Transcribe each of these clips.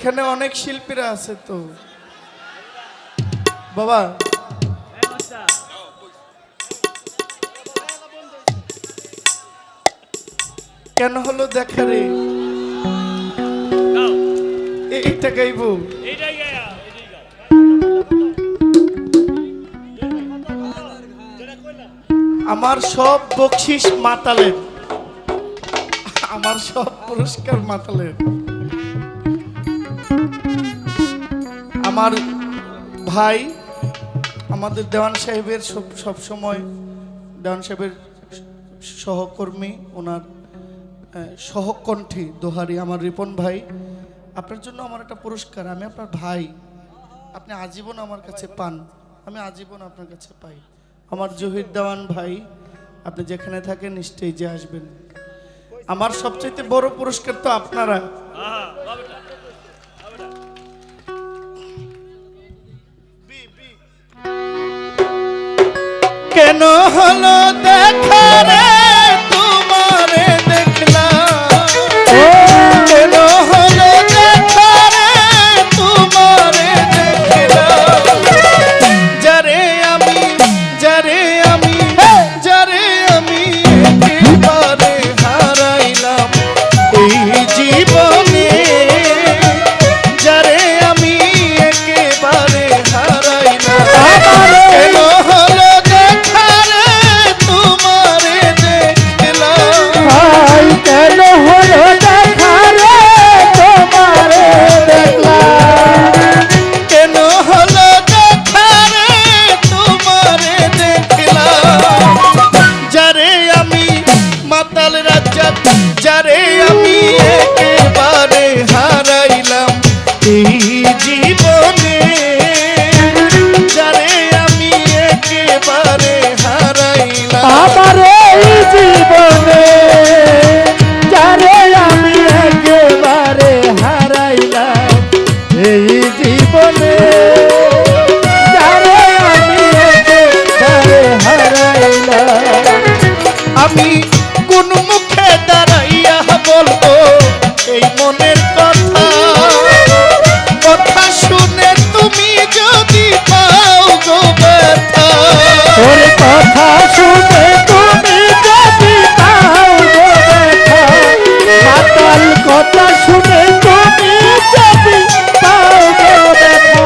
এখানে অনেক শিল্পীরা আছে তো বাবা, কেন হলো দেখা রে? এইটা গাইবো? আমার সব বকশিস মাতালের, আমার সব পুরস্কার মাতালের। আমার ভাই আমাদের দেওয়ান সাহেবের সব সময় দেওয়ান সাহেবের সহকর্মী, ওনার সহকণ্ঠী দোহারি আমার রিপন ভাই, আপনার জন্য আমার একটা পুরস্কার। আমি আপনার ভাই, আপনি আজীবন আমার কাছে পান, আমি আজীবন আপনার কাছে পাই। আমার জহির দেওয়ান ভাই, আপনি যেখানে থাকেন স্টেজে আসবেন। আমার সবচেয়ে বড় পুরস্কার তো আপনারা। কেন হলো দেখা রে তোমারে দেখলাম, কেন হলো দেখা রে তোমারে দেখলাম, যারে আমি যারে আমি যারে আমি একেবারে হারাইলাম এই জীবনে, যারে আমি একেবারে হারাইলাম। কেন হলো দেখা রে তোমারে দেখলাম, কেন হলো দেখা রে তোমারে দেখলাম, কেন হলো দেখা রে তোমারে দেখলাম, যারে আমি মাতাল রাজ্জাক, যারে আমি একেবারে হারাইলাম এই জীবনে, যারে আমি একেবারে হারাইলাম। আমার এই জীবনে যারে আমি একেবারে হারাইলাম, এই জীবনে যারে আমি একেবারে হারাইলাম। আমি কোন মুখে দাঁড়াইয়া বলবো এই মনের কথা, কথা শুনে তুমি যদি পাও গো ব্যথা, তোর কথা শুনে তুমি যদি পাও গো ব্যথা, মাতাল কথা শুনে তুমি যদি পাও গো ব্যথা।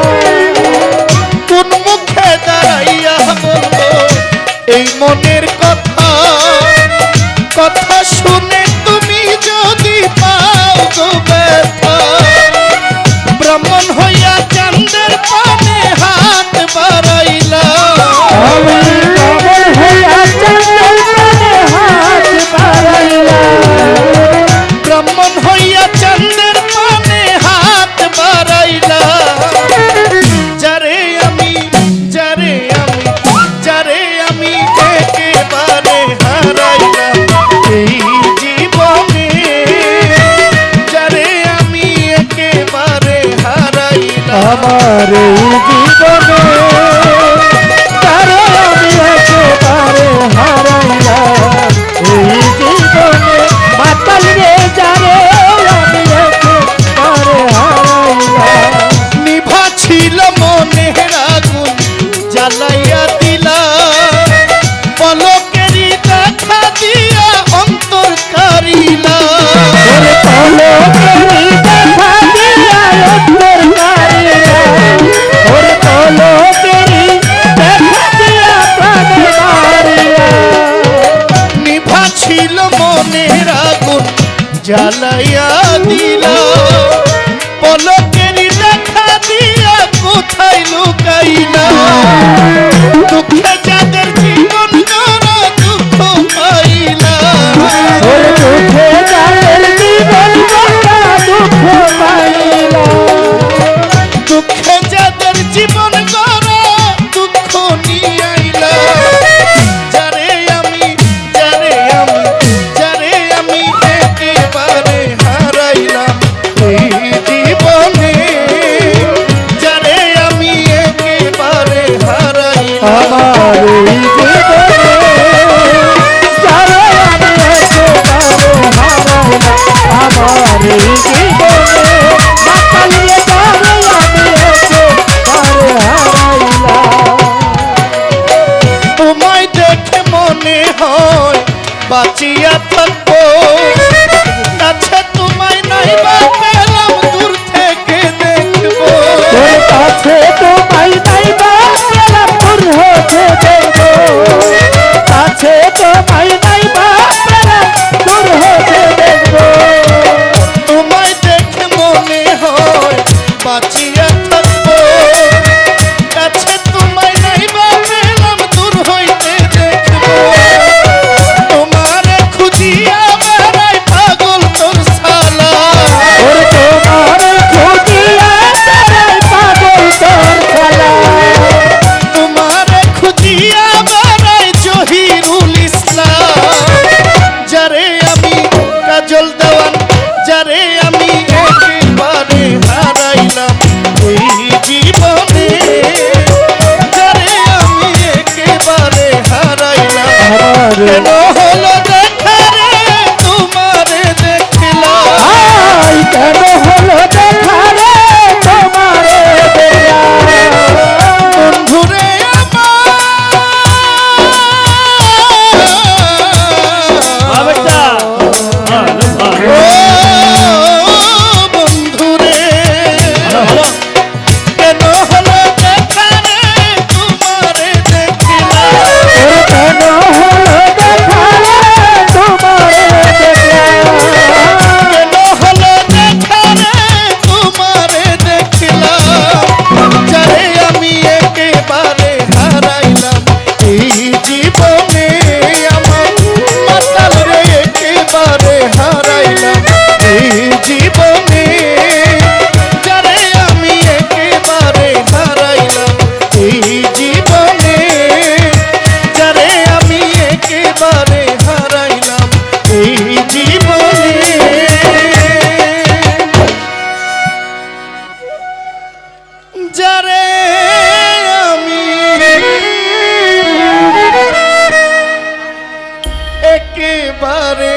কোন মুখে দাঁড়াইয়া বলবো এই মনের কথা, কথা শুনে তুমি যদি পাও গো ব্যথা, ব্রাহ্মণ হইয়া চাঁদের পানে হাত বাড়াইলা, আমি কবর হইয়া চন্দন পানে হাত বাড়াইলাম, ব্রাহ্মণ হইয়া চাঁদের পানে হাত বাড়াইলা, যারে আমি যারে আমি যারে আমি একেবারে হারাইলাম এই জীবনে, যারে আমি একেবারে হারাইলাম। আমার এই জীবনে যারে আমি একেবারে হারাইলাম, এই জীবনে মাতাল রে যারে আমি একেবারে হারাইলাম। নিভা ছিল মনের আগুন জ্বালাইয়া দিলা, পলকেরই দেখা দিয়া অন্তর কারিলা, ওরে পলকেরই দেখা দিয়া অন্তর কারিলা, ওরে পলকেরই দেখা দিয়া প্রাণ মারিলা। নিভা ছিল মনের আগুন জ্বালাইয়া দিলা, পলকেরই দেখা দিয়া কোথায় লুকাইলা, দুঃখে যাদের জীবন গড়া দুঃখ পাইলা, ওরে দুঃখে যাদের জীবন গড়া দুঃখ পাইলা, দুঃখে যাদের জীবন গড়া দুঃখ নিয়ে আইলা, যারে আমি যারে আমি যারে আমি একেবারে হারাইলাম মনে হয় বাঁচিয়া থাকবো, কাছে তোমায় নাই বা পেলাম দূর থেকে দেখবো। তোর কাছে তোমায় নাই বা পেলাম দূর হতে দেখবো, কাছে তোমায় নাই বা পেলাম দূর হতে দেখবো। তোমায় দেখে মনে হয় বাঁচিয়া থাকবো, কাছে তোমায় নাই বা পেলাম দূর হইতে দেখবো। তোমারে খুঁজিয়া বেড়াই পাগল তোর শালা, ওর তোমার খুঁজিয়া বেড়াই পাগল তোর শালা। তোমারে খুঁজিয়া বেড়াই জহিরুল ইসলাম। যারে আমি কাজল দেওয়ান, যারে আমি একেবারে হারাইলাম এই জীবনে, যারে আমি একেবারে হারাইলাম। কেন হলো দেখা রে তোমারে দেখলাম, আই কেন হলো দেখা রে তোমারে দেখলাম। বন্ধুরে বন্ধুরে কেন হলো দেখা রে তোমারে দেখলাম। কেন হলো দেখা রে তোমারে দেখলাম। কেন হলো দেখা রে তোমারে দেখলাম, যারে আমি একেবারে হারাইলাম এই জীবনে। আমার মাতাল রে একেবারে হারাইলাম এই জীবনে, যারে আমি একেবারে হারাইলাম এই জীবনে, যারে আমি একেবারে হারাইলাম এই জীবনে। যারে আমি একেবারে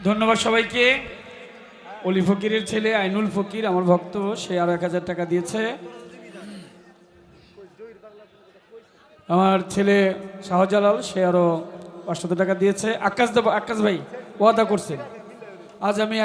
ধন্যবাদ সবাইকে। অলি ফকিরের ছেলে আইনুল ফকির আমার ভক্ত, সে আরো 1000 টাকা দিয়েছে। আমার ছেলে শাহজালাল, সে আরো 500 টাকা দিয়েছে। আকাশ ভাই ওয়াদা করছে আজ আমি